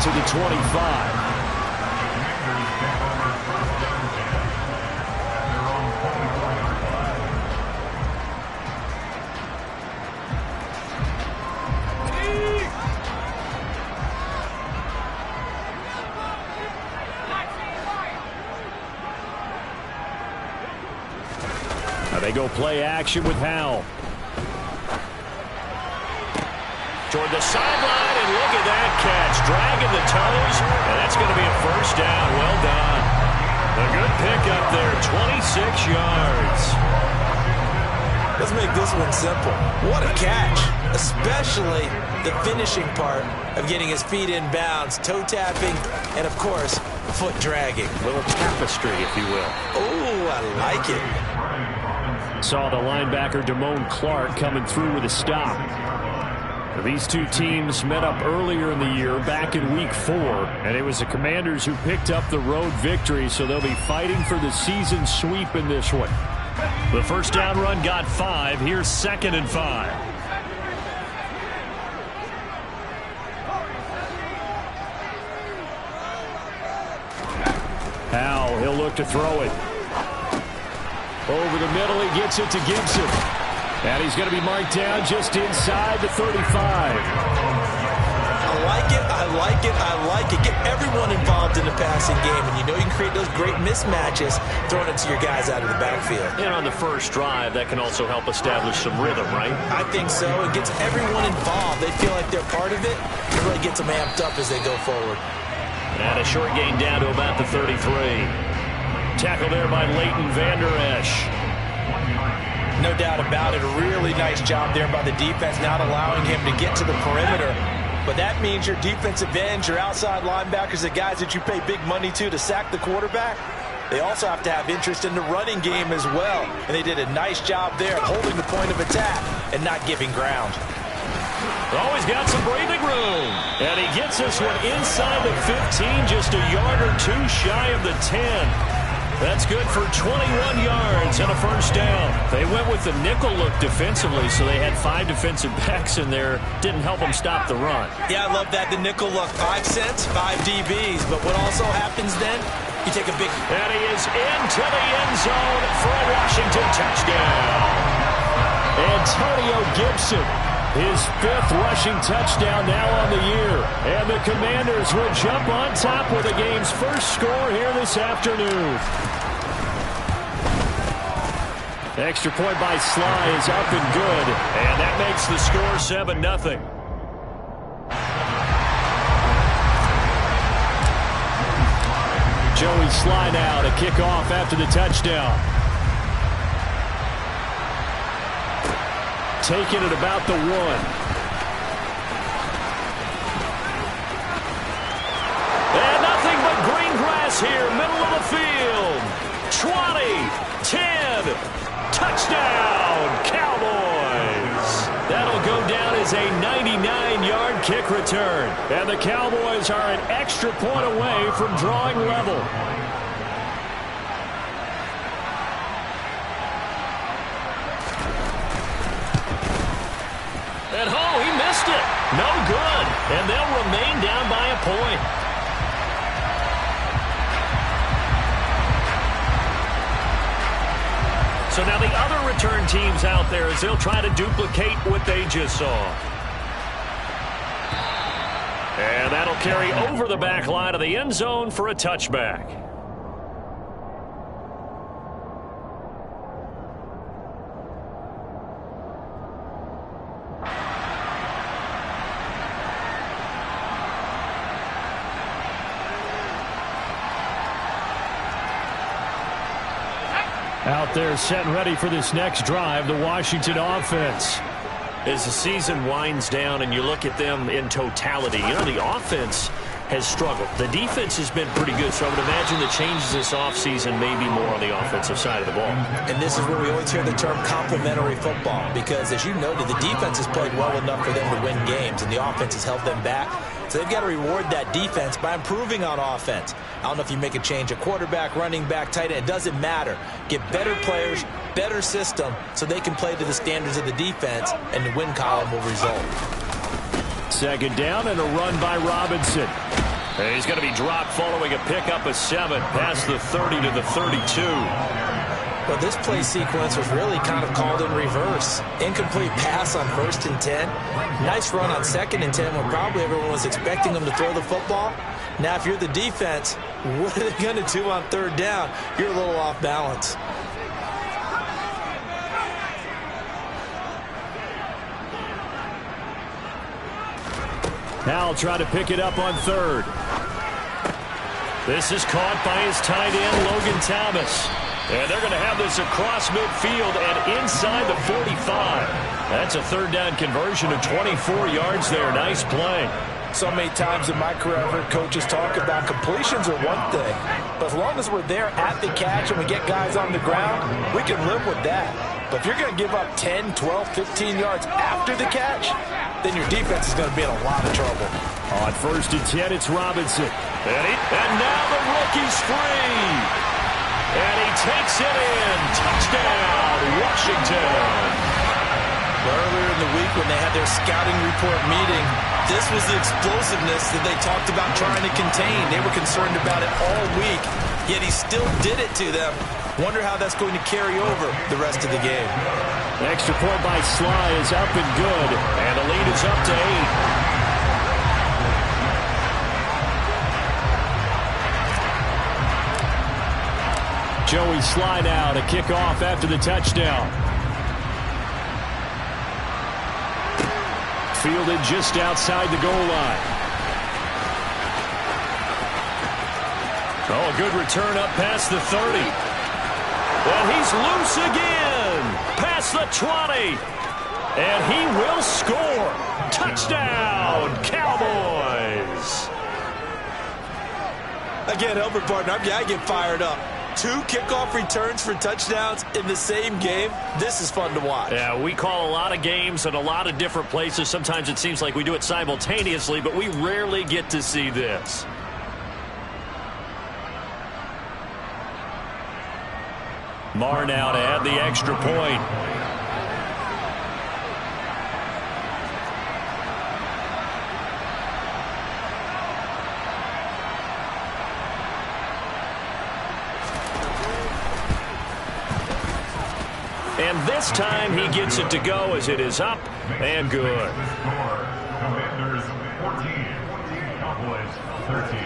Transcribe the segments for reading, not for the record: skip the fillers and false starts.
to the 25. They go play action with Howell. Toward the sideline, and look at that catch. Dragging the toes, and that's going to be a first down. Well done. A good pickup there, 26 yards. Let's make this one simple. What a catch, especially the finishing part of getting his feet in bounds, toe tapping, and, of course, foot dragging. A little tapestry, if you will. Oh, I like it. Saw the linebacker Damone Clark coming through with a stop. These two teams met up earlier in the year, back in week 4, and it was the Commanders who picked up the road victory, so they'll be fighting for the season sweep in this one. The first down run got 5. Here's 2nd and 5. Howell, he'll look to throw it. Over the middle, he gets it to Gibson. And he's going to be marked down just inside the 35. I like it, I like it, I like it. Get everyone involved in the passing game, and you know you can create those great mismatches throwing it to your guys out of the backfield. And on the first drive, that can also help establish some rhythm, right? I think so. It gets everyone involved. They feel like they're part of it. It really gets them amped up as they go forward. And a short gain down to about the 33. Tackle there by Leighton Vander Esch. No doubt about it. A really nice job there by the defense, not allowing him to get to the perimeter. But that means your defensive ends, your outside linebackers, the guys that you pay big money to sack the quarterback, they also have to have interest in the running game as well. And they did a nice job there holding the point of attack and not giving ground. Always got some breathing room. And he gets this one inside the 15, just a yard or two shy of the 10. That's good for 21 yards and a first down. They went with the nickel look defensively, so they had 5 defensive backs in there. Didn't help them stop the run. Yeah, I love that. The nickel look, 5 cents, 5 DBs. But what also happens then, you take a big... And he is into the end zone for a Washington touchdown. Antonio Gibson, his 5th rushing touchdown now on the year. And the Commanders will jump on top with the game's first score here this afternoon. Extra point by Sly is up and good. And that makes the score 7-0. Joey Sly now to kick off after the touchdown. Taking it about the 1. And nothing but green grass here, middle of the field. 20, 10, touchdown, Cowboys. That'll go down as a 99-yard kick return. And the Cowboys are an extra point away from drawing level. And oh, he missed it. No good. And they'll remain down by a point. So now the other return teams out there as they'll try to duplicate what they just saw. And that'll carry over the back line of the end zone for a touchback. Out there set and ready for this next drive, the Washington offense. As the season winds down and you look at them in totality, you know, the offense has struggled. The defense has been pretty good, so I would imagine the changes this offseason may be more on the offensive side of the ball. And this is where we always hear the term complementary football, because as you noted, the defense has played well enough for them to win games, and the offense has held them back. So they've got to reward that defense by improving on offense. I don't know if you make a change, a quarterback, running back, tight end, it doesn't matter. Get better players, better system, so they can play to the standards of the defense, and the win column will result. Second down and a run by Robinson. And he's going to be dropped following a pickup of 7 past the 30 to the 32. Well, this play sequence was really kind of called in reverse. Incomplete pass on 1st and 10. Nice run on 2nd and 10 when probably everyone was expecting them to throw the football. Now, if you're the defense, what are they going to do on 3rd down? You're a little off balance. Now try to pick it up on 3rd. This is caught by his tight end, Logan Thomas. And they're going to have this across midfield and inside the 45. That's a 3rd down conversion of 24 yards there. Nice play. So many times in my career, I've heard coaches talk about completions are one thing. But as long as we're there at the catch and we get guys on the ground, we can live with that. But if you're going to give up 10, 12, 15 yards after the catch, then your defense is going to be in a lot of trouble. On 1st and 10, it's Robinson. And now the rookie's free. And he takes it in. Touchdown, Washington. Earlier in the week when they had their scouting report meeting, this was the explosiveness that they talked about trying to contain. They were concerned about it all week, yet he still did it to them. Wonder how that's going to carry over the rest of the game. The extra point by Sly is up and good, and the lead is up to 8. Joey Sly now to kick off after the touchdown. Fielded just outside the goal line. Oh, a good return up past the 30. And he's loose again. Past the 20. And he will score. Touchdown, Cowboys. Again, Elbert partner, I get fired up. 2 kickoff returns for touchdowns in the same game. This is fun to watch. Yeah, we call a lot of games in a lot of different places. Sometimes it seems like we do it simultaneously, but we rarely get to see this. Marr now to add the extra point. And this time he gets it to go as it is up and good. Commanders 14, Cowboys 13.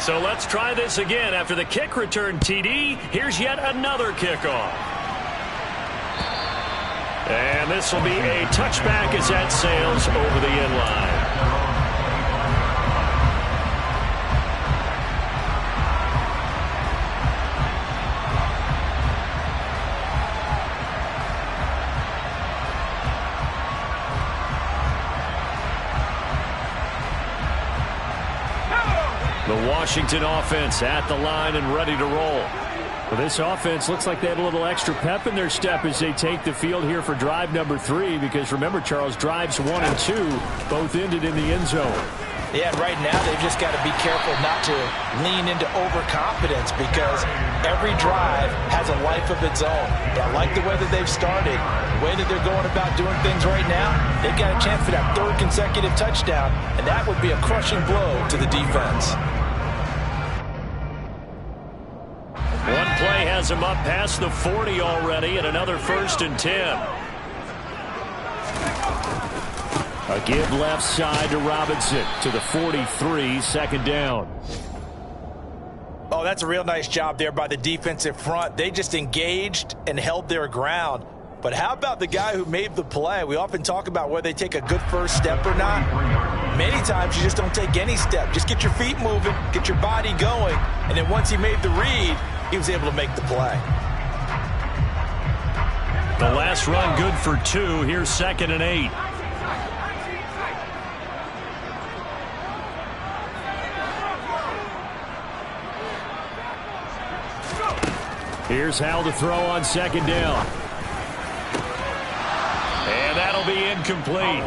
So let's try this again. After the kick return TD, here's yet another kickoff. And this will be a touchback as that sails over the end line. The Washington offense at the line and ready to roll. Well, this offense looks like they have a little extra pep in their step as they take the field here for drive number 3. Because remember, Charles, drives 1 and 2 both ended in the end zone. Yeah, and right now they've just got to be careful not to lean into overconfidence because every drive has a life of its own. But I like the way that they've started, the way that they're going about doing things right now. They've got a chance for that 3rd consecutive touchdown, and that would be a crushing blow to the defense. One play has him up past the 40 already, and another 1st and 10. A give left side to Robinson to the 43, 2nd down. Oh, that's a real nice job there by the defensive front. They just engaged and held their ground. But how about the guy who made the play? We often talk about whether they take a good first step or not. Many times you just don't take any step. Just get your feet moving, get your body going, and then once he made the read, he was able to make the play. The last run good for 2. Here's 2nd and 8. Here's Hal to throw on 2nd down. And that'll be incomplete.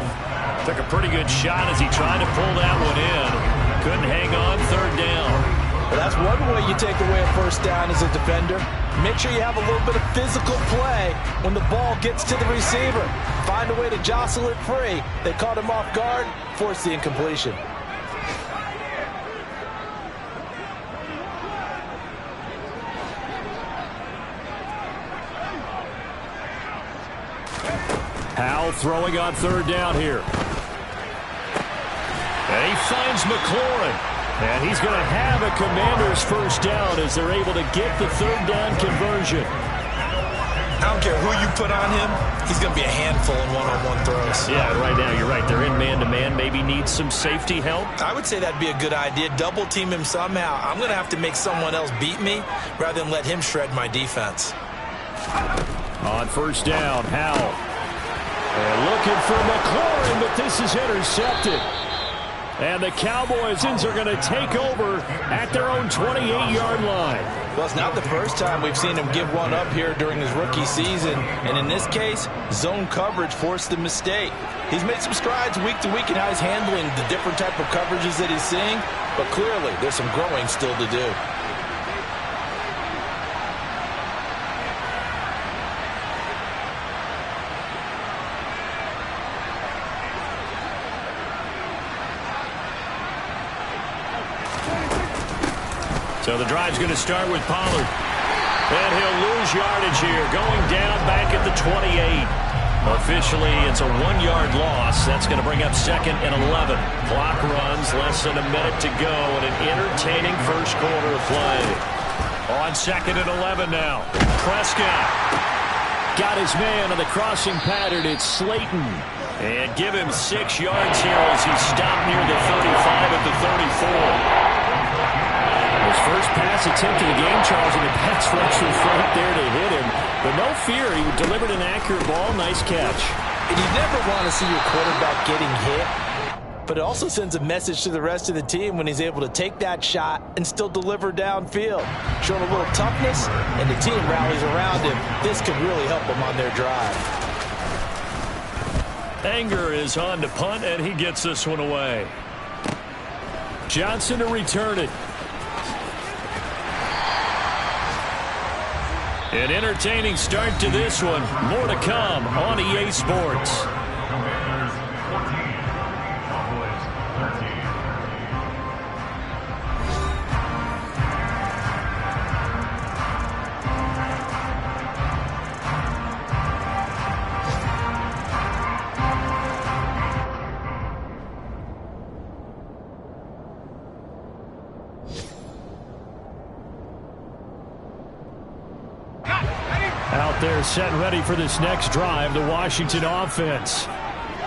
Took a pretty good shot as he tried to pull that one in. Couldn't hang on 3rd down. Well, that's one way you take away a first down as a defender. Make sure you have a little bit of physical play when the ball gets to the receiver. Find a way to jostle it free. They caught him off guard, forced the incompletion. Howell throwing on third down here. And he finds McLaurin. And he's going to have a Commanders first down as they're able to get the third down conversion. I don't care who you put on him, he's going to be a handful in one-on-one throws. Yeah, right now you're right. They're in man-to-man. Maybe needs some safety help. I would say that'd be a good idea. Double team him somehow. I'm going to have to make someone else beat me rather than let him shred my defense. On first down, Howell. And looking for McLaurin, but this is intercepted. And the Cowboys are going to take over at their own 28-yard line. Well, it's not the first time we've seen him give one up here during his rookie season. And in this case, zone coverage forced the mistake. He's made some strides week to week in how he's handling the different type of coverages that he's seeing. But clearly, there's some growing still to do. So the drive's going to start with Pollard. And he'll lose yardage here, going down back at the 28. Officially, it's a 1-yard loss. That's going to bring up 2nd and 11. Clock runs, less than a minute to go, and an entertaining first quarter of play. On 2nd and 11 now. Prescott got his man on the crossing pattern. It's Slayton. And give him 6 yards here as he stopped near the 35 at the 34. His first pass attempt of the game, Charles, and the pass rush was right there to hit him. But no fear, he delivered an accurate ball. Nice catch. And you never want to see your quarterback getting hit, but it also sends a message to the rest of the team when he's able to take that shot and still deliver downfield. Showing a little toughness, and the team rallies around him. This could really help them on their drive. Anger is on to punt, and he gets this one away. Johnson to return it. An entertaining start to this one. More to come on EA Sports. Commanders 14, Cowboys 13. Out there set and ready for this next drive, the Washington offense.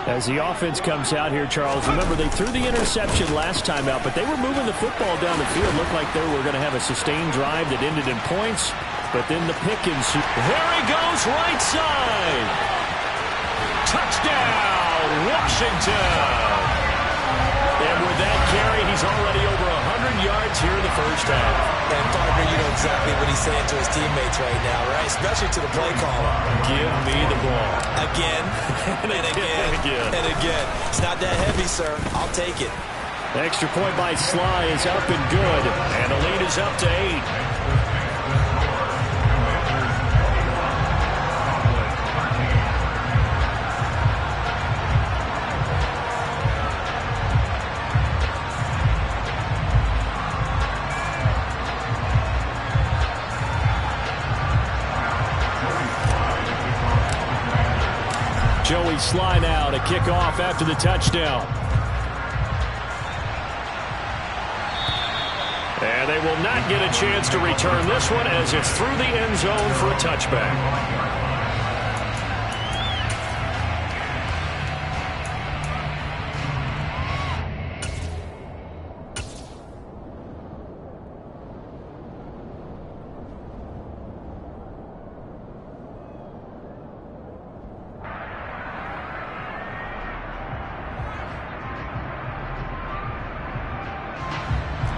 As the offense comes out here, Charles, remember they threw the interception last time out, but they were moving the football down the field. Looked like they were going to have a sustained drive that ended in points, but then the Pickens. There he goes, right side. Touchdown, Washington. And with that carry, he's already over 100 yards here in the first half. And partner, you know exactly what he's saying to his teammates right now, right? Especially to the play caller. Give me the ball. Again, and again, and again. It's not that heavy, sir. I'll take it. Extra point by Sly is up and good. And the lead is up to 8. Joey Sly now to kick off after the touchdown. And they will not get a chance to return this one as it's through the end zone for a touchback.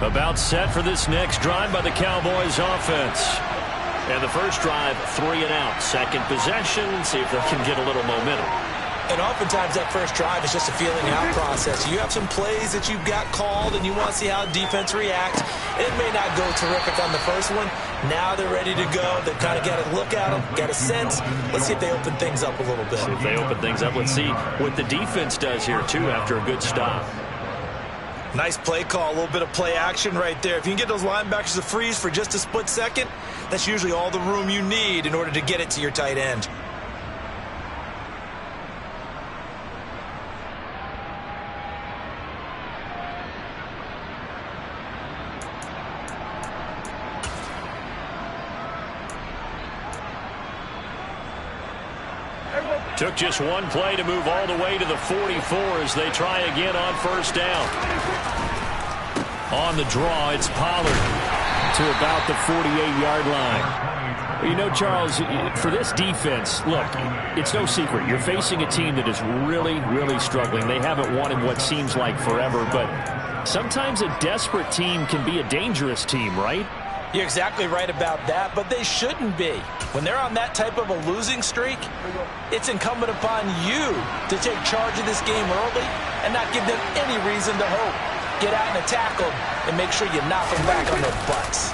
About set for this next drive by the Cowboys offense. And the first drive, 3 and out. Second possession, see if they can get a little momentum. And oftentimes that first drive is just a feeling out process. You have some plays that you've got called and you want to see how defense reacts. It may not go terrific on the first one. Now they're ready to go. They've kind of got to look at them, got a sense. Let's see if they open things up a little bit. See if they open things up. Let's see what the defense does here, too, after a good stop. Nice play call, a little bit of play action right there. If you can get those linebackers to freeze for just a split second, that's usually all the room you need in order to get it to your tight end. Took just one play to move all the way to the 44 as they try again on first down. On the draw, it's Pollard to about the 48-yard line. You know, Charles, for this defense, look, it's no secret. You're facing a team that is really, really struggling. They haven't won in what seems like forever, but sometimes a desperate team can be a dangerous team, right? You're exactly right about that, but they shouldn't be. When they're on that type of a losing streak, it's incumbent upon you to take charge of this game early and not give them any reason to hope. Get out and attack them and make sure you knock them back on their butts.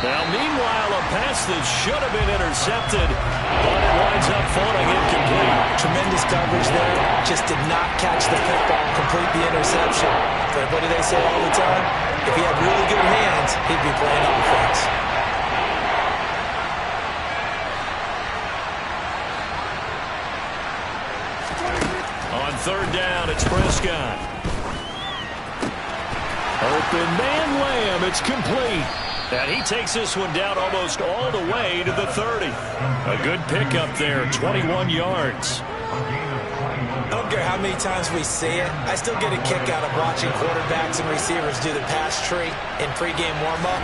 Now, meanwhile, a pass that should have been intercepted, but it winds up falling incomplete. Tremendous coverage there. Just did not catch the football, complete the interception. But what do they say all the time? If he had really good hands, he'd be playing offense. On third down, it's Prescott. Open man Lamb, it's complete. And he takes this one down almost all the way to the 30. A good pickup there, 21 yards. I don't care how many times we see it. I still get a kick out of watching quarterbacks and receivers do the pass tree in pregame warm-up.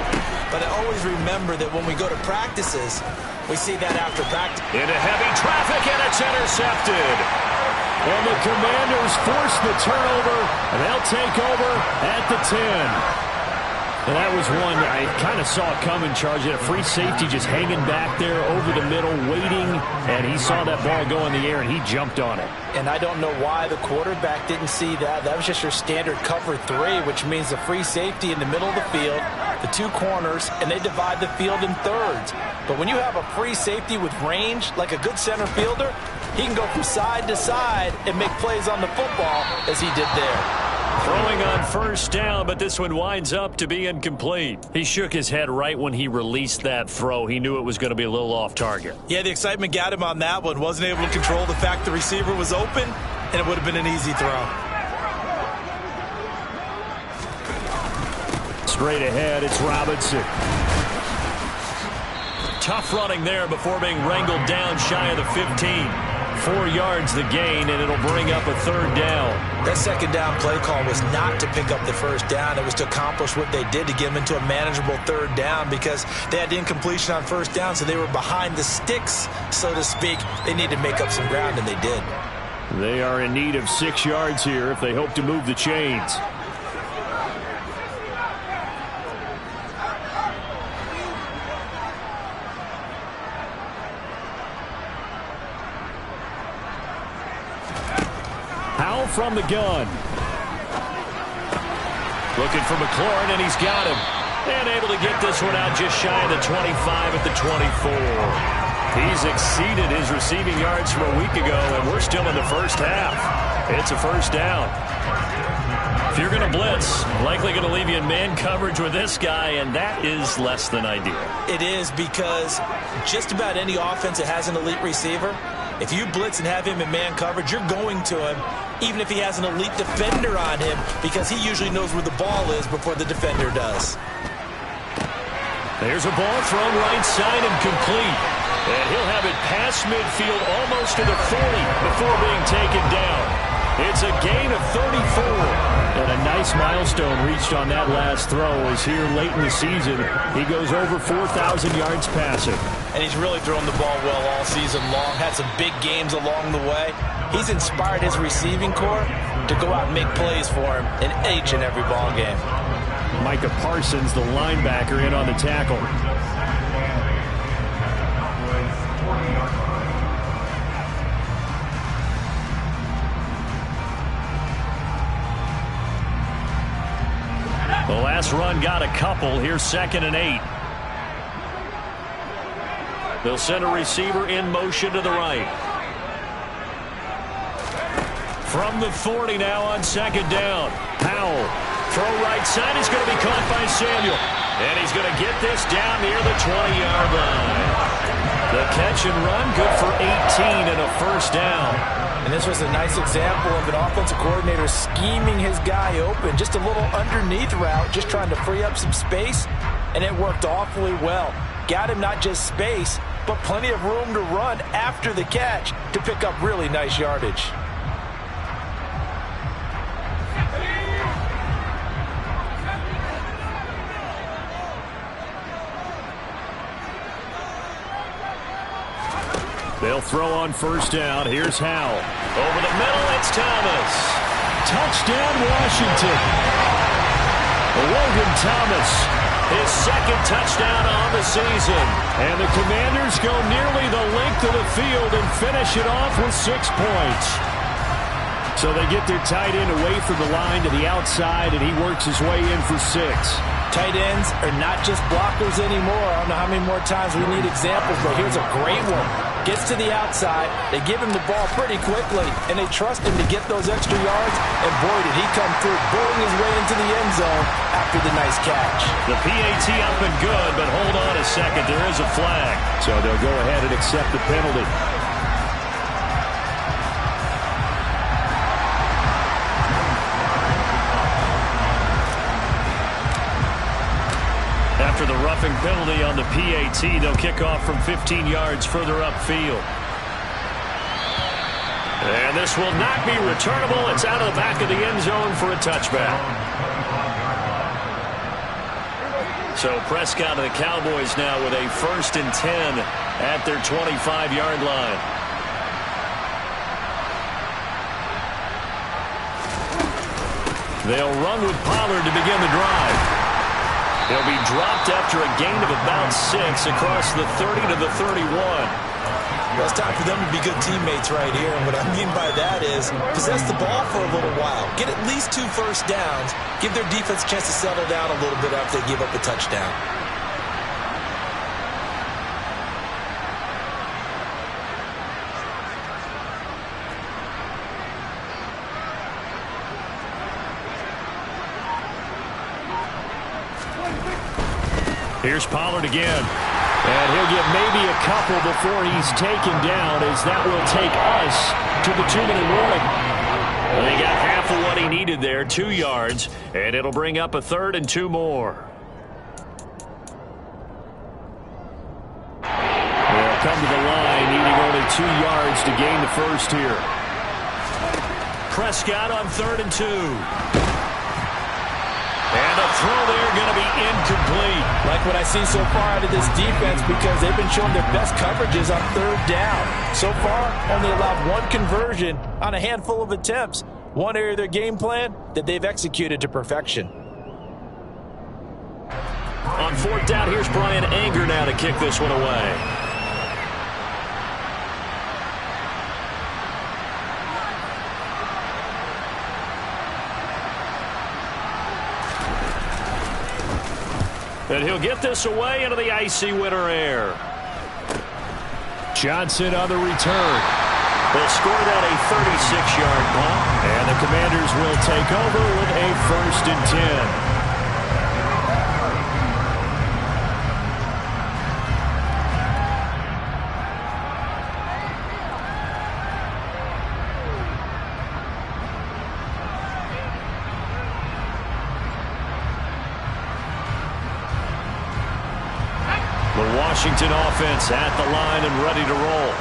But I always remember that when we go to practices, we see that after practice. Into heavy traffic, and it's intercepted. And the Commanders force the turnover, and they'll take over at the 10. And that was one I kind of saw coming, Charge. A free safety just hanging back there over the middle, waiting, and he saw that ball go in the air, and he jumped on it. And I don't know why the quarterback didn't see that. That was just your standard cover 3, which means the free safety in the middle of the field, the two corners, and they divide the field in thirds. But when you have a free safety with range, like a good center fielder, he can go from side to side and make plays on the football as he did there. Throwing on first down, but this one winds up to be incomplete. He shook his head right when he released that throw. He knew it was going to be a little off target. Yeah, the excitement got him on that one. Wasn't able to control the fact the receiver was open, and it would have been an easy throw. Straight ahead, it's Robinson. Tough running there before being wrangled down shy of the 15. 4 yards the gain, and it'll bring up a third down. That second down play call was not to pick up the first down. It was to accomplish what they did to get them into a manageable third down because they had the incompletion on first down, so they were behind the sticks, so to speak. They needed to make up some ground, and they did. They are in need of 6 yards here if they hope to move the chains. From the gun. Looking for McLaurin, and he's got him. And able to get this one out just shy of the 25 at the 24. He's exceeded his receiving yards from a week ago, and we're still in the first half. It's a first down. If you're going to blitz, likely going to leave you in man coverage with this guy, and that is less than ideal. It is because just about any offense that has an elite receiver, if you blitz and have him in man coverage, you're going to him, even if he has an elite defender on him, because he usually knows where the ball is before the defender does. There's a ball thrown right side and complete. And he'll have it past midfield almost to the 40 before being taken down. It's a gain of 34. And a nice milestone reached on that last throw as here late in the season, he goes over 4,000 yards passing. And he's really thrown the ball well all season long, had some big games along the way. He's inspired his receiving corps to go out and make plays for him in each and every ball game. Micah Parsons, the linebacker, in on the tackle. pass run got a couple. Here's 2nd and 8. They'll send a receiver in motion to the right. From the 40 now on 2nd down. Powell. Throw right side. He's going to be caught by Samuel. And he's going to get this down near the 20-yard line. The catch and run, good for 18 and a first down. And this was a nice example of an offensive coordinator scheming his guy open. Just a little underneath route, just trying to free up some space. And it worked awfully well. Got him not just space, but plenty of room to run after the catch to pick up really nice yardage. They'll throw on 1st down. Here's Howell. Over the middle, it's Thomas. Touchdown, Washington. Logan Thomas, his 2nd touchdown on the season. And the Commanders go nearly the length of the field and finish it off with 6 points. So they get their tight end away from the line to the outside, and he works his way in for 6. Tight ends are not just blockers anymore. I don't know how many more times we need examples, but here's a great one. Gets to the outside, they give him the ball pretty quickly, and they trust him to get those extra yards, and boy, did he come through, bulling his way into the end zone after the nice catch. The PAT up and good, but hold on a second, there is a flag. So they'll go ahead and accept the penalty. After the roughing penalty on the PAT, they'll kick off from 15 yards further upfield. And this will not be returnable. It's out of the back of the end zone for a touchback. So Prescott and the Cowboys now with a 1st and 10 at their 25-yard line. They'll run with Pollard to begin the drive. He'll be dropped after a gain of about 6 across the 30 to the 31. Well, it's time for them to be good teammates right here. And what I mean by that is possess the ball for a little while. Get at least 2 first downs. Give their defense a chance to settle down a little bit after they give up a touchdown. Here's Pollard again. And he'll get maybe a couple before he's taken down, as that will take us to the 2-minute warning. Well, he got half of what he needed there, 2 yards, and it'll bring up a 3rd and 2 more. They'll come to the line, needing only 2 yards to gain the first here. Prescott on 3rd and 2. And a throw there going to be incomplete. Like what I see so far out of this defense, because they've been showing their best coverages on 3rd down. So far, only allowed 1 conversion on a handful of attempts. One area of their game plan that they've executed to perfection. On 4th down, here's Brian Anger now to kick this one away. And he'll get this away into the icy winter air. Johnson on the return. They'll score that a 36-yard punt. And the Commanders will take over with a 1st and 10. Washington offense at the line and ready to roll.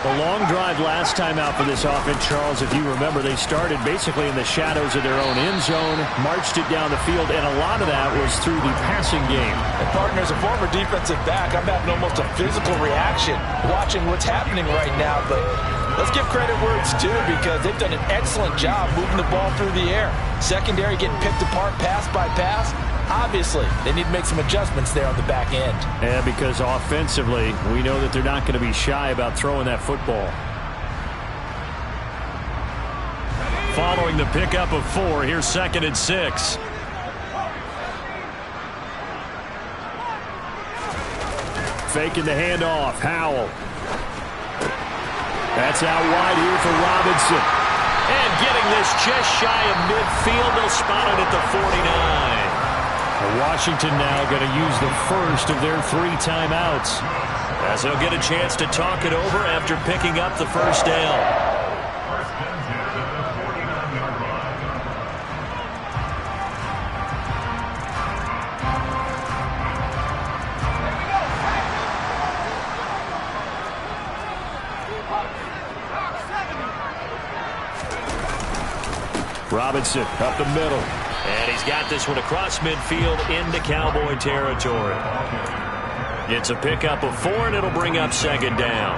A long drive last time out for this offense, Charles. If you remember, they started basically in the shadows of their own end zone, marched it down the field, and a lot of that was through the passing game. And partner, as a former defensive back, I'm having almost a physical reaction watching what's happening right now. But let's give credit where it's due, because they've done an excellent job moving the ball through the air. Secondary getting picked apart pass by pass. Obviously, they need to make some adjustments there on the back end. And because offensively, we know that they're not going to be shy about throwing that football. Following the pickup of 4, here's 2nd and 6. faking the handoff. Howell. That's out wide here for Robinson. And getting this just shy of midfield. They'll spot it at the 49. Washington now going to use the first of their 3 timeouts, as they'll get a chance to talk it over after picking up the first down. Robinson up the middle. And he's got this one across midfield into Cowboy territory. It's a pickup of 4, and it'll bring up second down.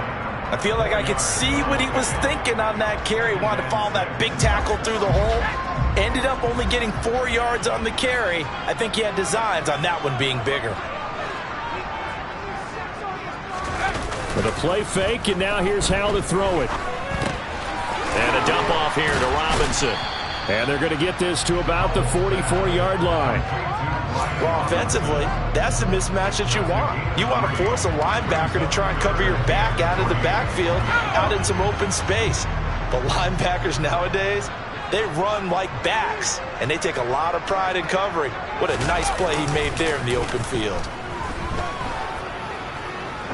I feel like I could see what he was thinking on that carry. Wanted to follow that big tackle through the hole. Ended up only getting 4 yards on the carry. I think he had designs on that one being bigger. With a play fake, and now here's how to throw it. And a dump off here to Robinson. And they're going to get this to about the 44-yard line. Well, offensively, that's the mismatch that you want. You want to force a linebacker to try and cover your back out of the backfield, out in some open space. But linebackers nowadays, they run like backs, and they take a lot of pride in covering. What a nice play he made there in the open field.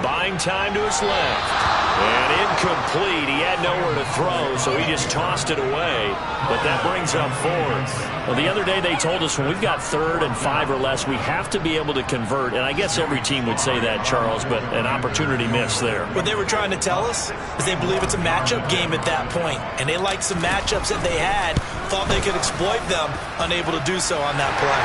Buying time to his left. And incomplete. He had nowhere to throw, so he just tossed it away. But that brings up 4th. Well, the other day they told us when we've got 3rd and 5 or less, we have to be able to convert. And I guess every team would say that, Charles, but an opportunity missed there. What they were trying to tell us is they believe it's a matchup game at that point. And they liked some matchups that they had, thought they could exploit them, unable to do so on that play.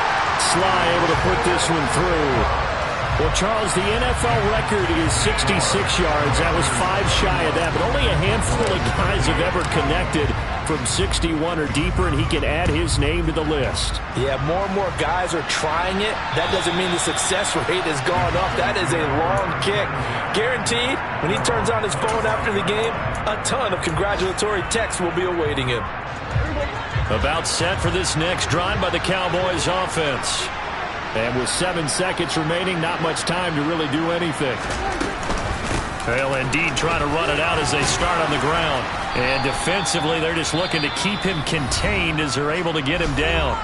Sly able to put this one through. Well, Charles, the NFL record is 66 yards. That was 5 shy of that, but only a handful of guys have ever connected from 61 or deeper, and he can add his name to the list. Yeah, more and more guys are trying it. That doesn't mean the success rate has gone up. That is a long kick. Guaranteed, when he turns on his phone after the game, a ton of congratulatory texts will be awaiting him. About set for this next drive by the Cowboys offense. And with 7 seconds remaining, not much time to really do anything. They'll indeed try to run it out as they start on the ground. And defensively, they're just looking to keep him contained as they're able to get him down.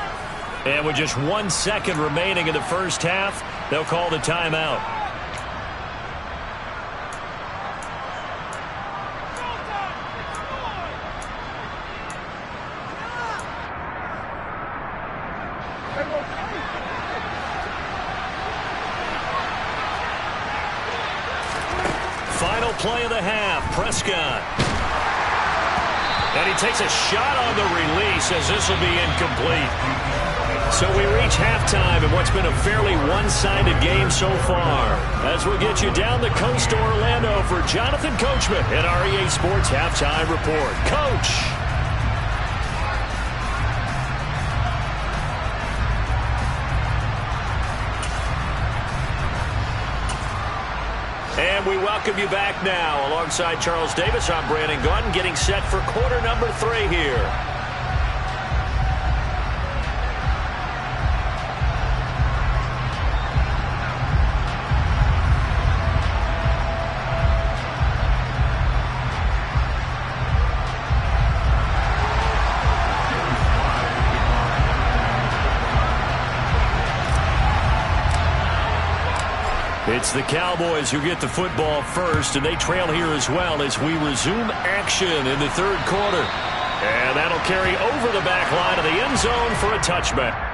And with just 1 second remaining in the first half, they'll call the timeout. Final play of the half, Prescott. And he takes a shot on the release as this will be incomplete. So we reach halftime in what's been a fairly one-sided game so far. As we get you down the coast to Orlando for Jonathan Coachman at our EA Sports Halftime Report. Coach! And we welcome you back now. Alongside Charles Davis, I'm Brandon Gunn, getting set for quarter number 3 here. It's the Cowboys who get the football first, and they trail here as well as we resume action in the 3rd quarter. And that'll carry over the back line of the end zone for a touchback.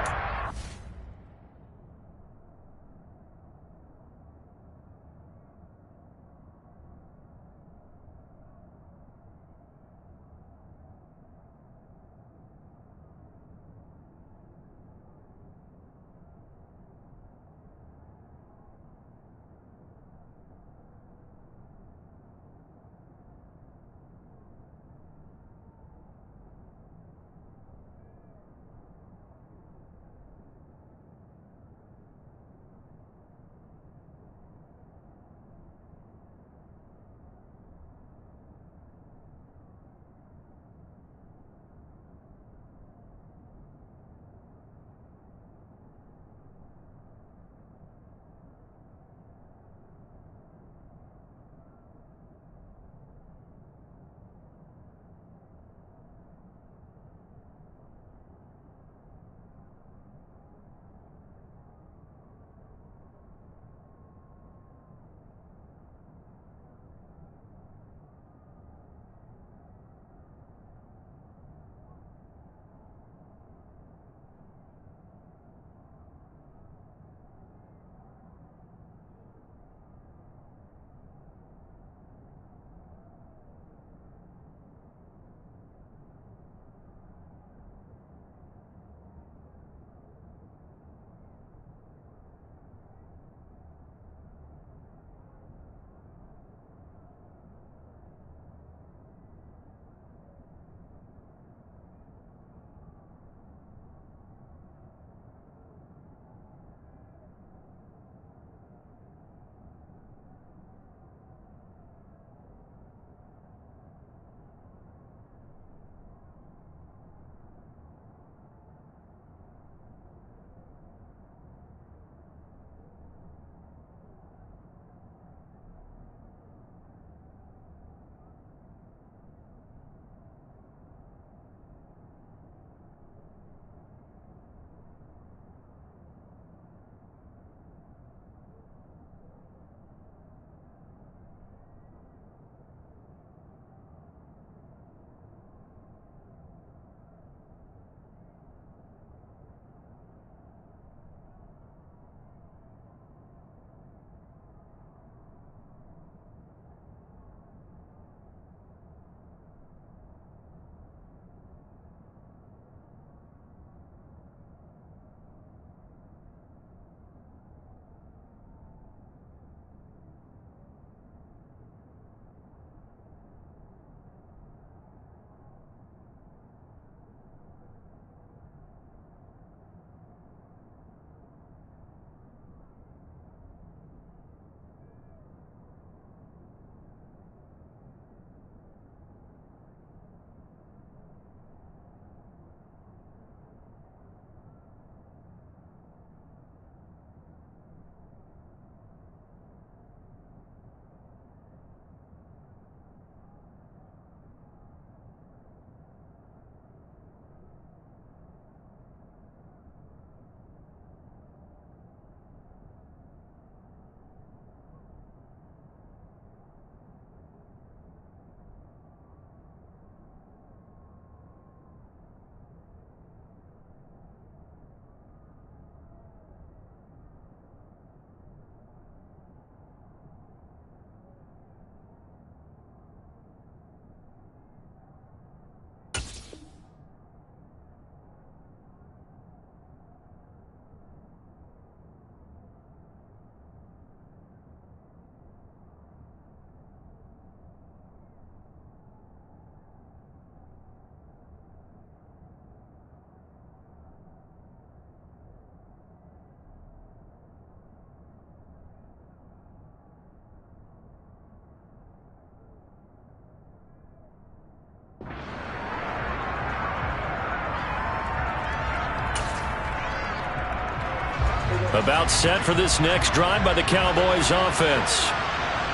About set for this next drive by the Cowboys offense.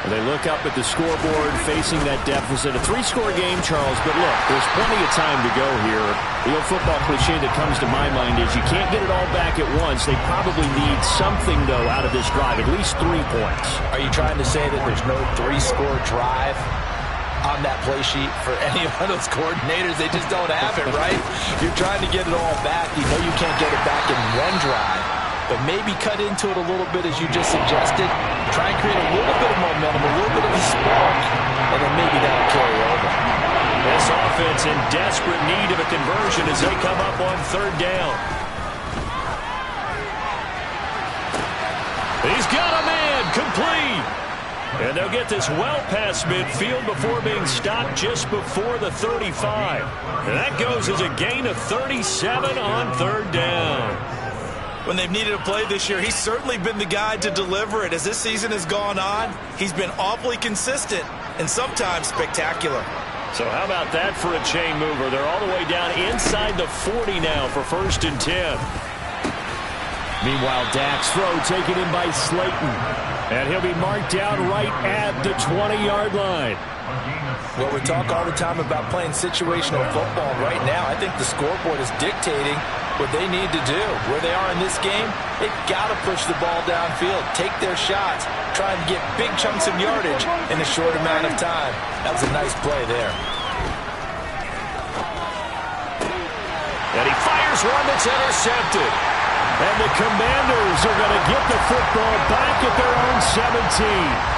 And they look up at the scoreboard facing that deficit. A 3-score game, Charles, but look, there's plenty of time to go here. The old football cliche that comes to my mind is you can't get it all back at once. They probably need something, though, out of this drive, at least 3 points. Are you trying to say that there's no 3-score drive on that play sheet for any of those coordinators? They just don't have it, right? You're trying to get it all back. You know you can't get it back in one drive, but maybe cut into it a little bit as you just suggested. Try and create a little bit of momentum, a little bit of a spark, and then maybe that'll carry over. This offense in desperate need of a conversion as they come up on 3rd down. He's got a man, complete. And they'll get this well past midfield before being stopped just before the 35. And that goes as a gain of 37 on 3rd down. When they've needed a play this year, he's certainly been the guy to deliver it. As this season has gone on, he's been awfully consistent and sometimes spectacular. So how about that for a chain mover? They're all the way down inside the 40 now for 1st and 10. Meanwhile, Dak's throw taken in by Slayton. And he'll be marked down right at the 20-yard line. Well, we talk all the time about playing situational football. Right now, I think the scoreboard is dictating what they need to do. Where they are in this game, they've got to push the ball downfield, take their shots, try and get big chunks of yardage in a short amount of time. That was a nice play there. And he fires one that's intercepted. And the Commanders are going to get the football back at their own 17.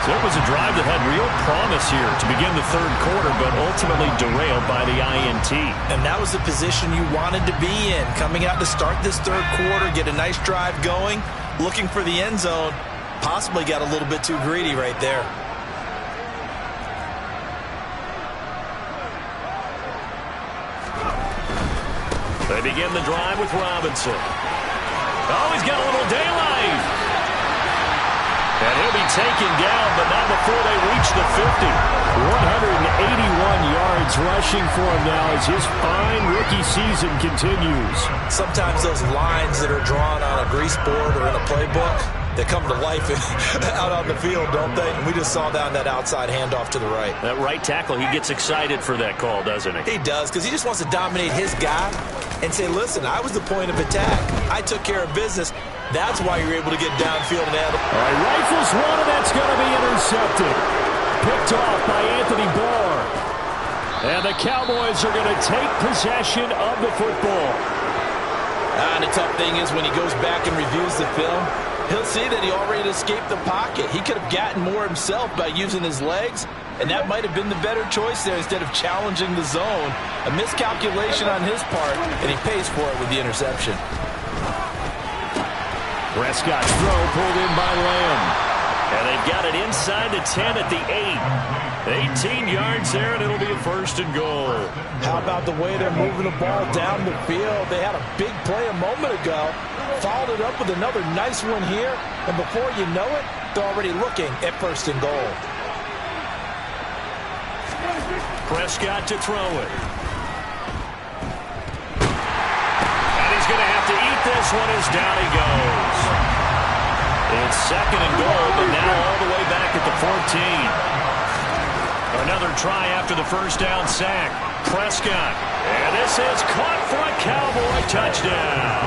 So it was a drive that had real promise here to begin the 3rd quarter, but ultimately derailed by the INT. And that was the position you wanted to be in. Coming out to start this 3rd quarter, get a nice drive going, looking for the end zone. Possibly got a little bit too greedy right there. They begin the drive with Robinson. Oh, he's got a little daylight. And he'll be taken down, but not before they reach the 50. 181 yards rushing for him now as his fine rookie season continues. Sometimes those lines that are drawn on a grease board or in a playbook, they come to life out on the field, don't they? And we just saw down that outside handoff to the right. That right tackle, he gets excited for that call, doesn't he? He does, because he just wants to dominate his guy and say, listen, I was the point of attack. I took care of business. That's why you're able to get downfield and handle. All right, rifles one, and that's going to be intercepted. Picked off by Anthony Barr. And the Cowboys are going to take possession of the football. And the tough thing is when he goes back and reviews the film, he'll see that he already escaped the pocket. He could have gotten more himself by using his legs, and that might have been the better choice there instead of challenging the zone. A miscalculation on his part, and he pays for it with the interception. Prescott's throw pulled in by Lamb. And they've got it inside the 10 at the 8. 18 yards there, and it'll be a 1st and goal. How about the way they're moving the ball down the field? They had a big play a moment ago, followed it up with another nice one here, and before you know it, they're already looking at 1st and goal. Prescott to throw it. And he's going to have to eat this one as down he goes. It's 2nd and goal, but now all the way back at the 14. Another try after the 1st down sack. Prescott. And this is caught for a Cowboy touchdown.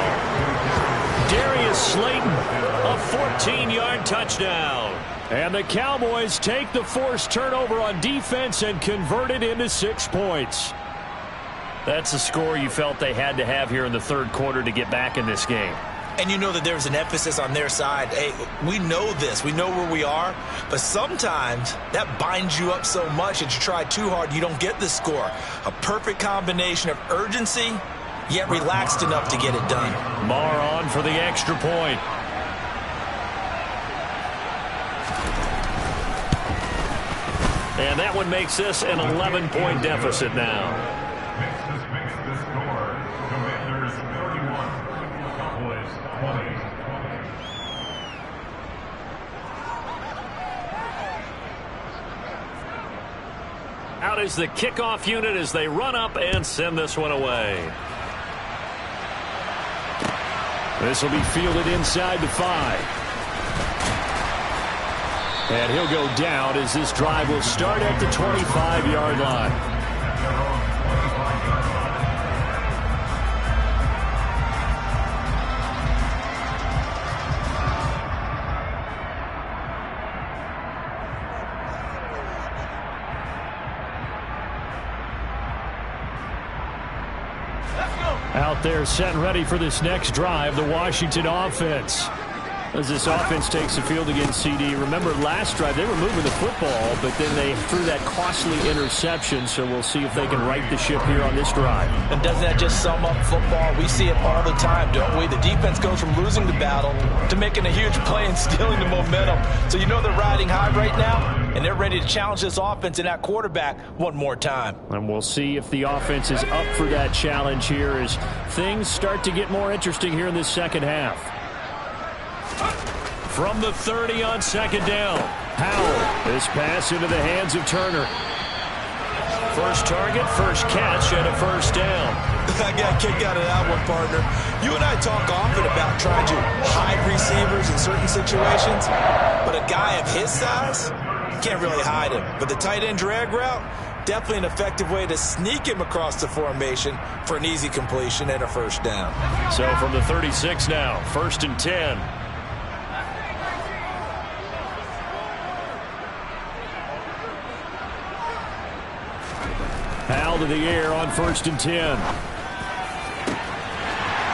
Darius Slayton, a 14-yard touchdown. And the Cowboys take the forced turnover on defense and convert it into 6 points. That's a score you felt they had to have here in the 3rd quarter to get back in this game. And you know that there's an emphasis on their side. Hey, we know this. We know where we are. But sometimes that binds you up so much that you try too hard, you don't get the score. A perfect combination of urgency, yet relaxed enough to get it done. Marr on for the extra point. And that one makes this an 11-point deficit now. Makes the score. Commanders 31. Cowboys 20. Out is the kickoff unit as they run up and send this one away. This will be fielded inside the 5. And he'll go down as this drive will start at the 25-yard line. Out there set and ready for this next drive, the Washington offense. As this offense takes the field against CD. Remember last drive they were moving the football, but then they threw that costly interception, so we'll see if they can right the ship here on this drive. And doesn't that just sum up football? We see it all the time, don't we? The defense goes from losing the battle to making a huge play and stealing the momentum. So you know they're riding high right now, and they're ready to challenge this offense and that quarterback one more time. And we'll see if the offense is up for that challenge here as things start to get more interesting here in this second half. From the 30 on second down, Howell. This pass into the hands of Turner. First target, first catch, and a first down. I got kicked out of that one, partner. You and I talk often about trying to hide receivers in certain situations, but a guy of his size, can't really hide him. But the tight end drag route, definitely an effective way to sneak him across the formation for an easy completion and a first down. So from the 36 now, 1st and 10. Howell to the air on 1st and 10.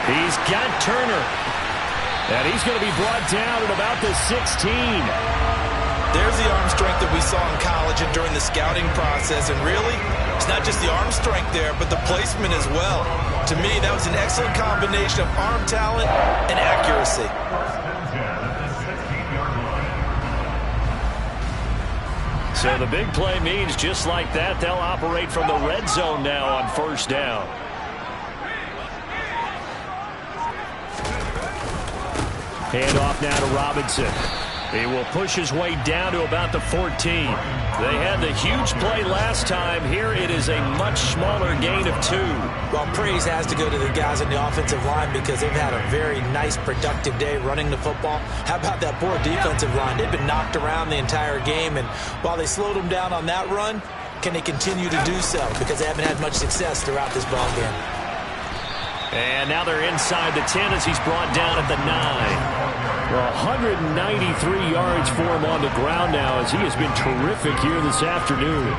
He's got Turner. And he's going to be brought down at about the 16. There's the arm strength that we saw in college and during the scouting process. And really, it's not just the arm strength there, but the placement as well. To me, that was an excellent combination of arm talent and accuracy. So the big play means just like that, they'll operate from the red zone now on first down. Hand off now to Robinson. He will push his way down to about the 14. They had the huge play last time. Here it is a much smaller gain of 2. Well, praise has to go to the guys on the offensive line because they've had a very nice, productive day running the football. How about that poor defensive line? They've been knocked around the entire game, and while they slowed them down on that run, can they continue to do so? Because they haven't had much success throughout this ball game. And now they're inside the 10 as he's brought down at the 9. Well, 193 yards for him on the ground now as he has been terrific here this afternoon.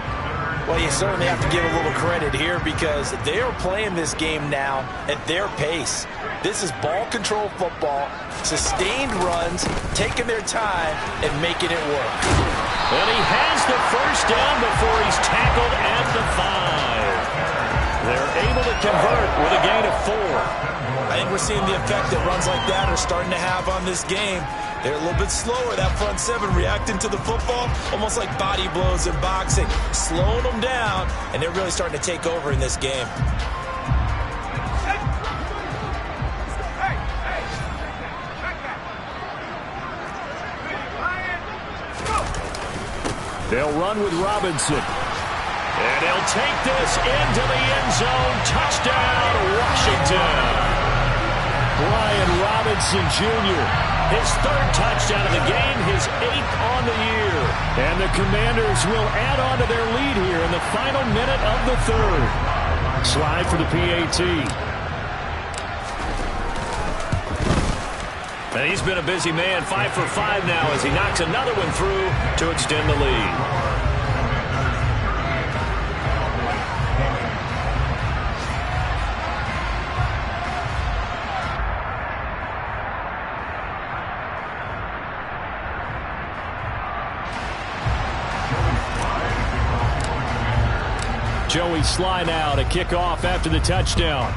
Well, you certainly have to give a little credit here because they are playing this game now at their pace. This is ball control football, sustained runs, taking their time and making it work. And he has the first down before he's tackled at the 5. They're able to convert with a gain of 4. I think we're seeing the effect that runs like that are starting to have on this game. They're a little bit slower, that front 7 reacting to the football, almost like body blows in boxing, slowing them down, and they're really starting to take over in this game. They'll run with Robinson. And he'll take this into the end zone. Touchdown, Washington. Brian Robinson Jr., his 3rd touchdown of the game, his 8th on the year. And the Commanders will add on to their lead here in the final minute of the 3rd. Slide for the PAT. And he's been a busy man, 5 for 5 now as he knocks another one through to extend the lead. Joey Sly now to kick off after the touchdown.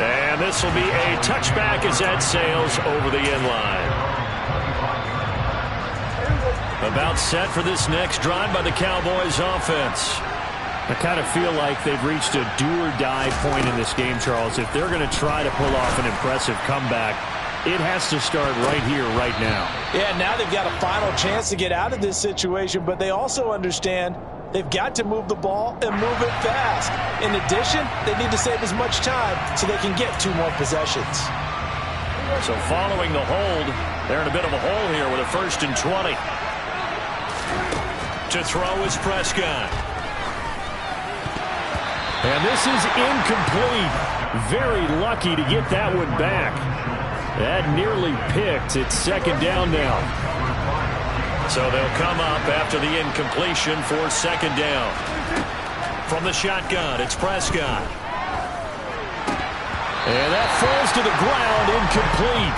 And this will be a touchback as that sails over the end line. About set for this next drive by the Cowboys offense. I kind of feel like they've reached a do-or-die point in this game, Charles. If they're going to try to pull off an impressive comeback, it has to start right here, right now. Yeah, now they've got a final chance to get out of this situation, but they also understand They've got to move the ball and move it fast. In addition, they need to save as much time so they can get 2 more possessions. So following the hold, they're in a bit of a hole here with a 1st and 20. To throw is Prescott. And this is incomplete. Very lucky to get that one back. That nearly picked. It's 2nd down now. So they'll come up after the incompletion for 2nd down. From the shotgun, it's Prescott. And that falls to the ground, incomplete.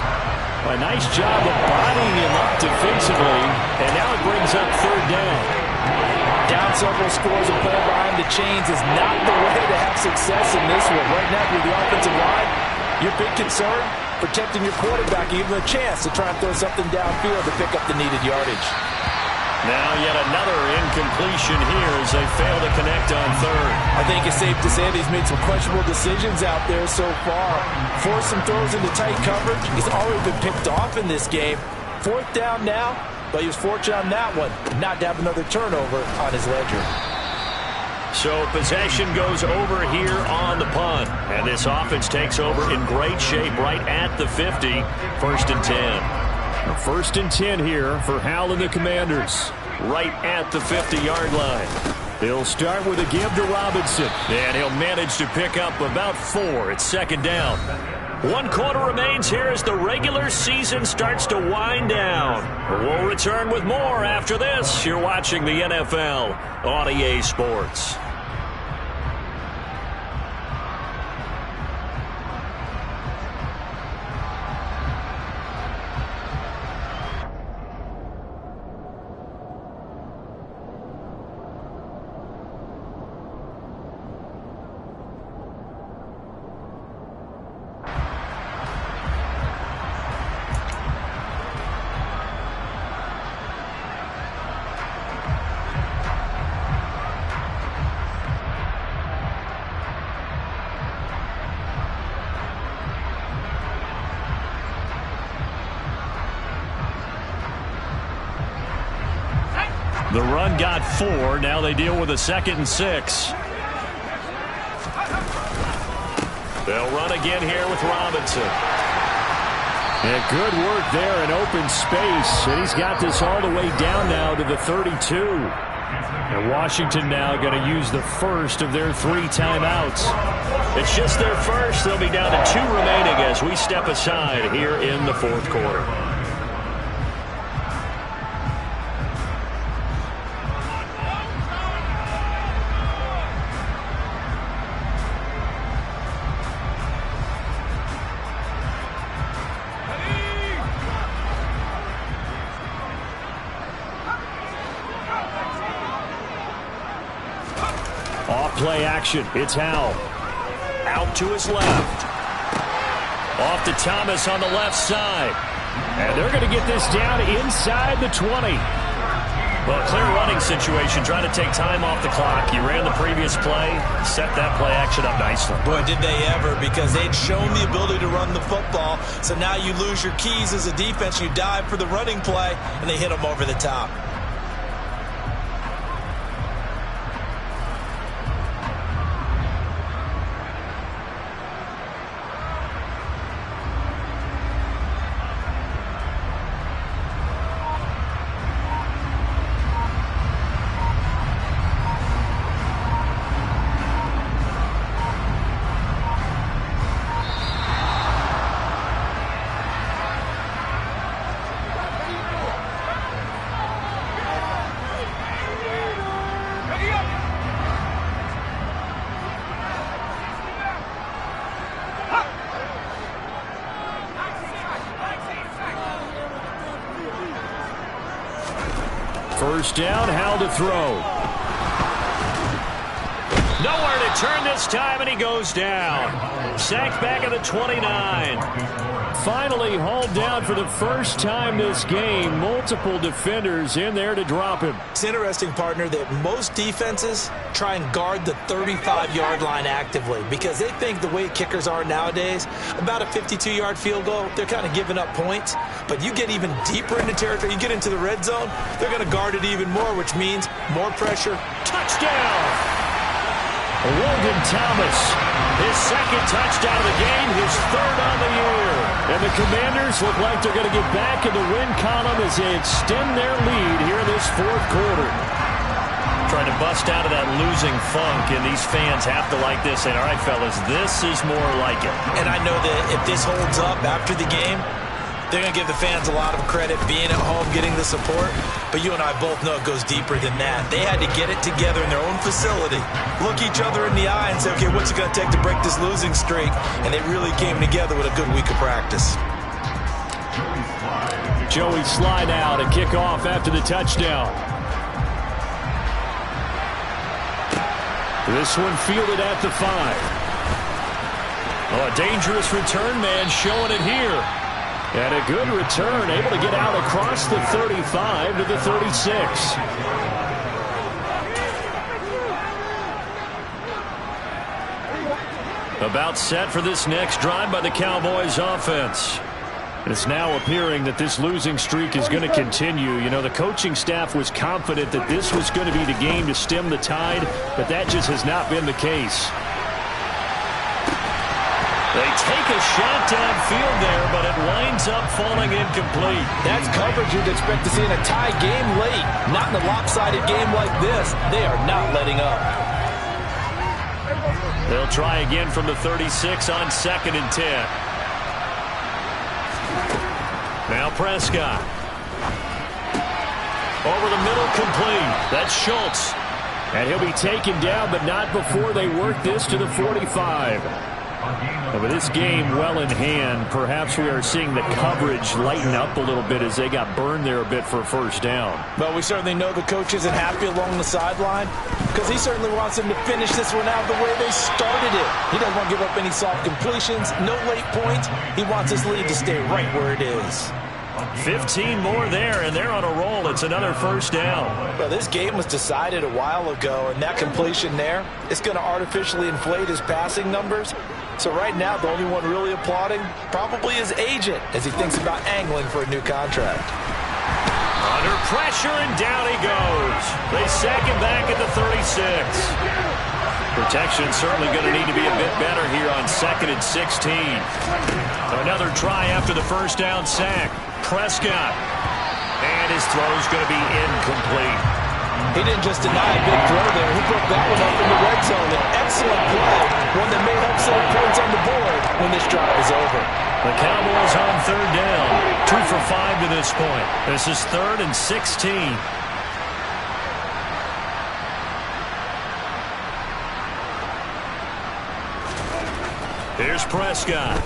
A nice job of bodying him up defensively. And now it brings up 3rd down. Down several scores and playing behind the chains is not the way to have success in this one. Right now, with the offensive line, your big concern, protecting your quarterback, even a chance to try and throw something downfield to pick up the needed yardage. Now yet another incompletion here as they fail to connect on 3rd. I think it's safe to say that he's made some questionable decisions out there so far. Forced some throws into tight coverage. He's already been picked off in this game. 4th down now, but he was fortunate on that one not to have another turnover on his ledger. So possession goes over here on the punt. And this offense takes over in great shape right at the 50. 1st and 10. 1st and 10 here for Hal and the Commanders. Right at the 50-yard line. They'll start with a give to Robinson. And he'll manage to pick up about 4. It's 2nd down. 1 quarter remains here as the regular season starts to wind down. We'll return with more after this. You're watching the NFL on EA Sports. The run got 4. Now they deal with a 2nd and 6. They'll run again here with Robinson. And good work there in open space. And he's got this all the way down now to the 32. And Washington now going to use the first of their 3 timeouts. It's just their first. They'll be down to 2 remaining as we step aside here in the 4th quarter. Play action. It's Hal. Out to his left. Off to Thomas on the left side. And they're going to get this down inside the 20. Well, clear running situation. Trying to take time off the clock. You ran the previous play. Set that play action up nicely. Boy, did they ever, because they'd shown the ability to run the football. So now you lose your keys as a defense. You dive for the running play, and they hit them over the top. First down, Hal to throw. Nowhere to turn this time, and he goes down. Sacked back at the 29. finally hauled down for the first time this game. Multiple defenders in there to drop him. It's interesting, partner, that most defenses try and guard the 35-yard line actively because they think the way kickers are nowadays, about a 52-yard field goal, they're kind of giving up points. But you get even deeper into territory, you get into the red zone, they're going to guard it even more, which means more pressure. Touchdown! Logan Thomas, his second touchdown of the game, his third on the year. And the Commanders look like they're going to get back in the win column as they extend their lead here in this fourth quarter. Trying to bust out of that losing funk, and these fans have to like this. And all right, fellas, this is more like it. And I know that if this holds up after the game, they're going to give the fans a lot of credit being at home, getting the support. But you and I both know it goes deeper than that. They had to get it together in their own facility, look each other in the eye and say, okay, what's it going to take to break this losing streak? And they really came together with a good week of practice. Joey Slye now to kick off after the touchdown. This one fielded at the 5. Oh, a dangerous return man showing it here. And a good return, able to get out across the 35 to the 36. About set for this next drive by the Cowboys offense. It's now appearing that this losing streak is going to continue. You know, the coaching staff was confident that this was going to be the game to stem the tide, but that just has not been the case. They take a shot downfield there, but it winds up falling incomplete. That's coverage you'd expect to see in a tie game late. Not in a lopsided game like this. They are not letting up. They'll try again from the 36 on 2nd and 10. Now Prescott. Over the middle, complete. That's Schultz. And he'll be taken down, but not before they work this to the 45. With this game well in hand, perhaps we are seeing the coverage lighten up a little bit as they got burned there a bit for a first down. But we certainly know the coach isn't happy along the sideline because he certainly wants them to finish this one out the way they started it. He doesn't want to give up any soft completions, no late points. He wants his lead to stay right where it is. 15 more there, and they're on a roll. It's another first down. Well, this game was decided a while ago, and that completion there is going to artificially inflate his passing numbers. So right now, the only one really applauding probably his agent as he thinks about angling for a new contract. Under pressure, and down he goes. They sack him back at the 36. Protection certainly going to need to be a bit better here on 2nd and 16. Another try after the first down sack. Prescott. And his throw is going to be incomplete. He didn't just deny a big throw there. He broke that one up in the red zone. An excellent play. One that may help save points on the board when this drive is over. The Cowboys on 3rd down. 2 for 5 to this point. This is 3rd and 16. Here's Prescott.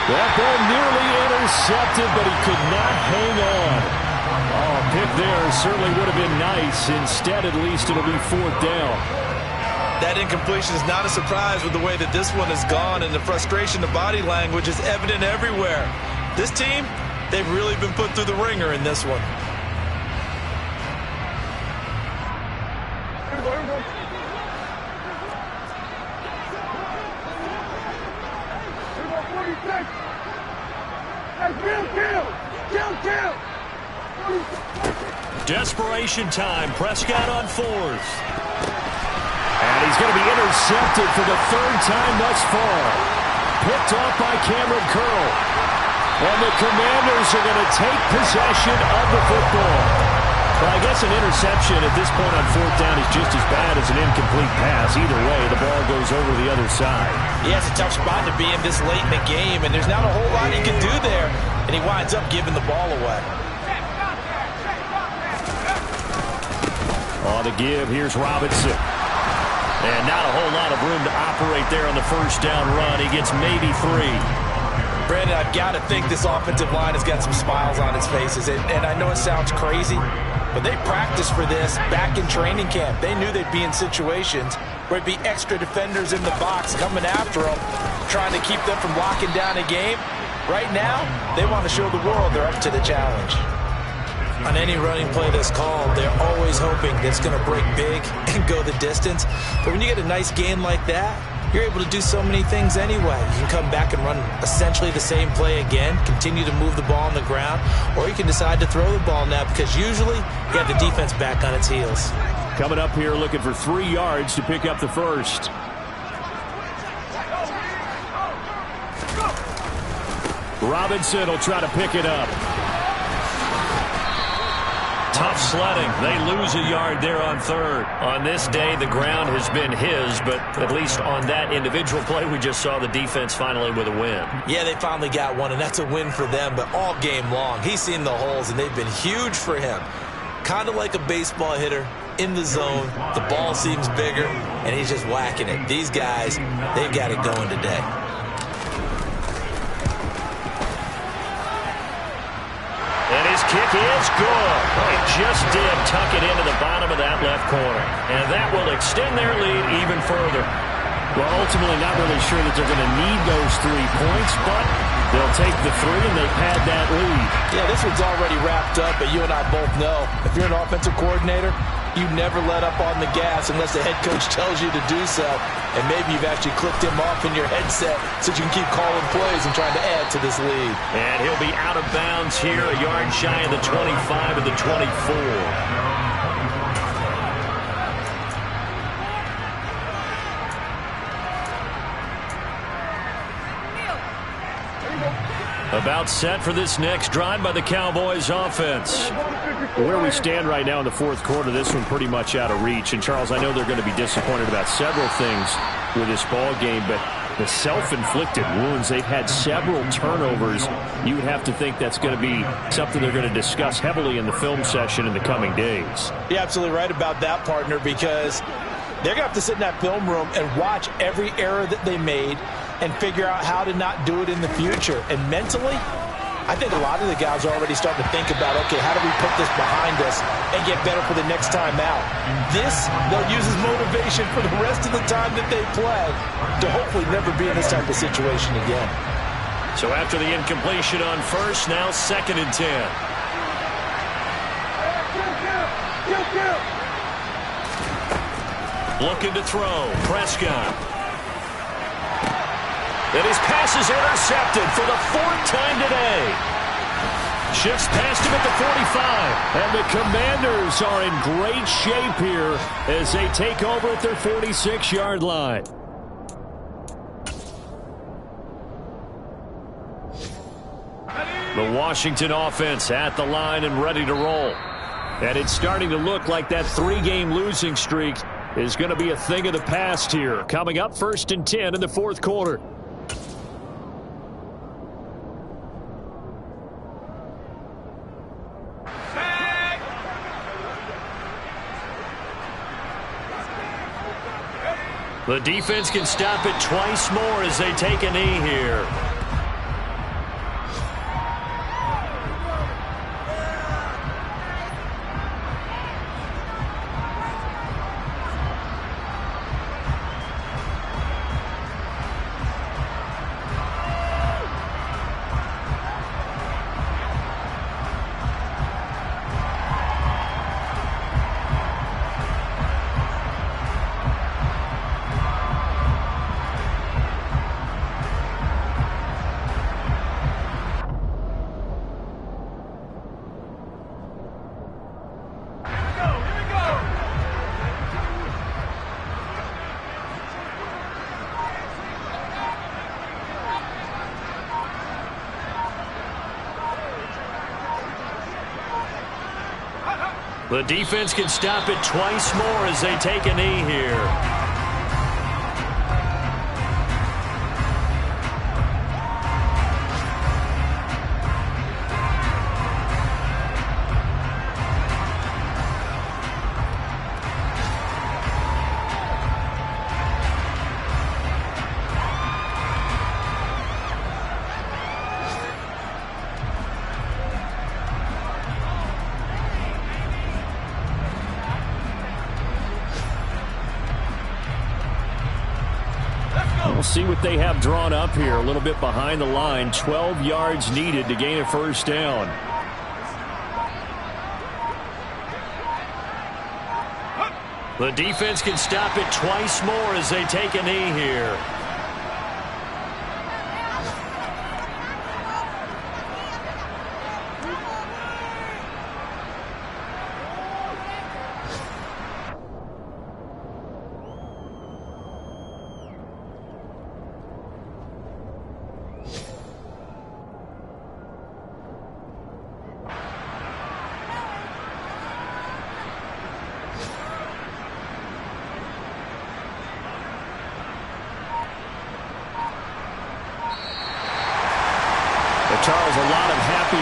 That ball nearly intercepted, but he could not hang on. Oh, a pick there certainly would have been nice. Instead, at least, it'll be 4th down. That incompletion is not a surprise with the way that this one has gone, and the frustration, the body language is evident everywhere. This team, they've really been put through the ringer in this one. Desperation time. Prescott on 4th. And he's going to be intercepted for the 3rd time thus far. Picked off by Cameron Curl. And the Commanders are going to take possession of the football. Well, I guess an interception at this point on 4th down is just as bad as an incomplete pass. Either way, the ball goes over the other side. Yeah, it's a tough spot to be in this late in the game, and there's not a whole lot he can do there. And he winds up giving the ball away. On the give, here's Robinson. And not a whole lot of room to operate there on the first down run. He gets maybe 3. Brandon, I've got to think this offensive line has got some smiles on its faces. And I know it sounds crazy, But they practiced for this back in training camp. They knew they'd be in situations where it'd be extra defenders in the box coming after them, trying to keep them from locking down a game. Right now, they want to show the world they're up to the challenge. On any running play that's called, they're always hoping that it's going to break big and go the distance. But when you get a nice gain like that, you're able to do so many things anyway. You can come back and run essentially the same play again, continue to move the ball on the ground, or you can decide to throw the ball now because usually you have the defense back on its heels. Coming up here looking for 3 yards to pick up the first. Robinson will try to pick it up. Tough sledding. They lose a yard there on third. On this day, the ground has been his, but at least on that individual play, we just saw the defense finally with a win. Yeah, they finally got one, and that's a win for them, but all game long, he's seen the holes, and they've been huge for him. Kind of like a baseball hitter in the zone. The ball seems bigger, and he's just whacking it. These guys, they've got it going today. And his kick is good. He just did tuck it into the bottom of that left corner. And that will extend their lead even further. Well, ultimately not really sure that they're going to need those 3 points, but they'll take the 3 and they pad that lead. Yeah, this one's already wrapped up, but you and I both know if you're an offensive coordinator, you never let up on the gas unless the head coach tells you to do so. And maybe you've actually clicked him off in your headset so you can keep calling plays and trying to add to this lead. And he'll be out of bounds here, a yard shy of the 25 of the 24. About set for this next drive by the Cowboys offense. Where we stand right now in the 4th quarter, this one pretty much out of reach. And, Charles, I know they're going to be disappointed about several things with this ball game, but the self-inflicted wounds, they've had several turnovers. You would have to think that's going to be something they're going to discuss heavily in the film session in the coming days. You're absolutely right about that, partner, because they're going to have to sit in that film room and watch every error that they made and figure out how to not do it in the future. And mentally, I think a lot of the guys are already starting to think about, okay, how do we put this behind us and get better for the next time out? This, they'll use as motivation for the rest of the time that they play to hopefully never be in this type of situation again. So after the incompletion on first, now 2nd and 10. Looking to throw. Prescott. And his pass is intercepted for the 4th time today. Shifts past him at the 45. And the Commanders are in great shape here as they take over at their 46-yard line. The Washington offense at the line and ready to roll. And it's starting to look like that 3-game losing streak is going to be a thing of the past here. Coming up 1st and 10 in the 4th quarter. The defense can stop it twice more as they take a knee here. The defense can stop it twice more as they take a knee here. we'll see what they have drawn up here. A little bit behind the line. 12 yards needed to gain a first down. The defense can stop it twice more as they take a knee here. Charles, a lot of happy